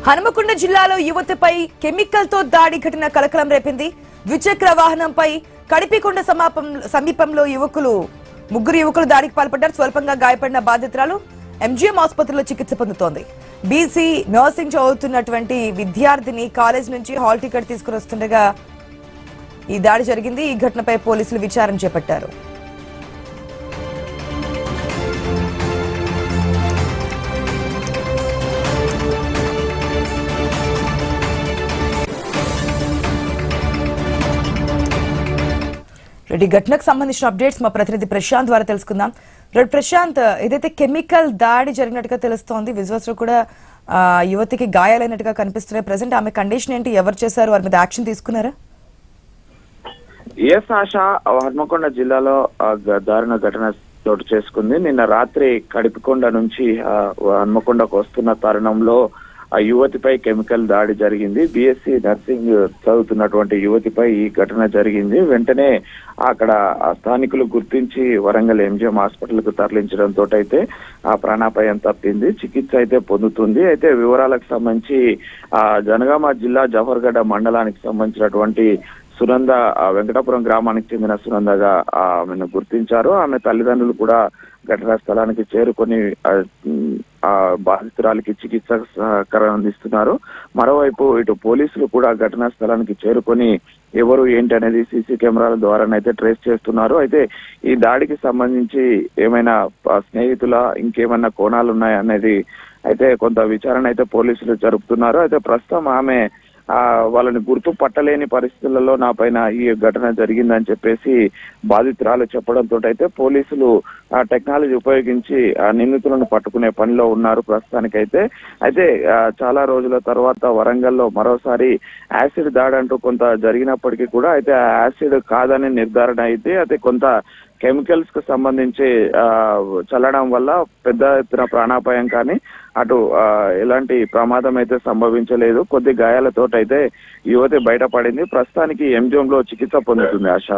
హనుమకొండ జిల్లాలో యువతిపై కెమికల్ తో దాడి ఘటన కలకలం రేపింది. ద్విచక్ర వాహనంపై కడిపికొండ సమీపంలో ముగ్గురు యువకులు దాడికి పాల్పడ్డారు. స్వల్పంగా గాయపడిన బాధితురాలు ఎంజీఎం ఆసుపత్రిలో చికిత్స పొందుతోంది. బీసీ నర్సింగ్ చదువుతున్నటువంటి విద్యార్థిని కాలేజ్ నుంచి హాల్ టికెట్ తీసుకుని వస్తుండగా ఈ దాడి జరిగింది. ఈ ఘటనపై పోలీసులు విచారణ చేపట్టారు. ఈ ఘటనకు సంబంధించిన అప్డేట్స్ మా ప్రతినిధి ప్రశాంత్ ద్వారా తెలుసుకుందాం. ప్రశాంత్, ఏదైతే కెమికల్ దాడి జరిగినట్టుగా తెలుస్తోంది, విజువల్స్ లో కూడా యువతికి గాయాలైనట్టుగా కనిపిస్తున్నాయి. ప్రెసెంట్ ఆమె కండిషన్ ఏంటి? ఎవరు చేశారు? వారి మీద యాక్షన్ తీసుకున్నారా? ఆశా హన్మకొండ జిల్లాలో దారుణ ఘటన చోటు చేసుకుంది. నిన్న రాత్రి కడిపికొండ నుంచి హన్మకొండకు వస్తున్న తరుణంలో ఆ యువతిపై కెమికల్ దాడి జరిగింది. బీఎస్సీ నర్సింగ్ చదువుతున్నటువంటి యువతిపై ఈ ఘటన జరిగింది. వెంటనే అక్కడ స్థానికులు గుర్తించి వరంగల్ ఎంజీఎం హాస్పిటల్ కు తరలించడంతో అయితే ఆ ప్రాణాపాయం తప్పింది. చికిత్స అయితే పొందుతుంది. అయితే వివరాలకు సంబంధించి జనగామ జిల్లా జవహర్గఢ మండలానికి సంబంధించినటువంటి సునంద, వెంకటాపురం గ్రామానికి చెందిన సునందగా ఆమెను గుర్తించారు. ఆమె తల్లిదండ్రులు కూడా ఘటనా స్థలానికి చేరుకొని బాధితురాలికి చికిత్స సహకారం అందిస్తున్నారు. మరోవైపు ఇటు పోలీసులు కూడా ఘటనా స్థలానికి చేరుకొని ఎవరు ఏంటి అనేది సీసీ కెమెరాల ద్వారానైతే ట్రేస్ చేస్తున్నారు. అయితే ఈ దాడికి సంబంధించి ఏమైనా స్నేహితుల ఇంకేమైనా కోణాలు ఉన్నాయా అనేది అయితే కొంత విచారణ అయితే పోలీసులు జరుపుతున్నారు. అయితే ప్రస్తుతం ఆమె వాళ్ళని గుర్తు పట్టలేని పరిస్థితులలో నా పైన ఈ ఘటన జరిగిందని చెప్పేసి బాధితురాలు చెప్పడంతో అయితే పోలీసులు టెక్నాలజీ ఉపయోగించి నిందితులను పట్టుకునే పనిలో ఉన్నారు ప్రస్తుతానికైతే. అయితే చాలా రోజుల తర్వాత వరంగల్లో మరోసారి యాసిడ్ దాడి అంటూ కొంత జరిగినప్పటికీ కూడా అయితే ఆ యాసిడ్ కాదని నిర్ధారణ అయితే అయితే కొంత కెమికల్స్ కు సంబంధించి చల్లడం వల్ల పెద్ద ఎత్తున ప్రాణాపాయం కానీ అటు ఎలాంటి ప్రమాదం అయితే సంభవించలేదు. కొద్ది గాయాలతో అయితే యువతి బయటపడింది. ప్రస్తుతానికి ఎంజిఎం లో చికిత్స పొందుతుంది. ఆశ.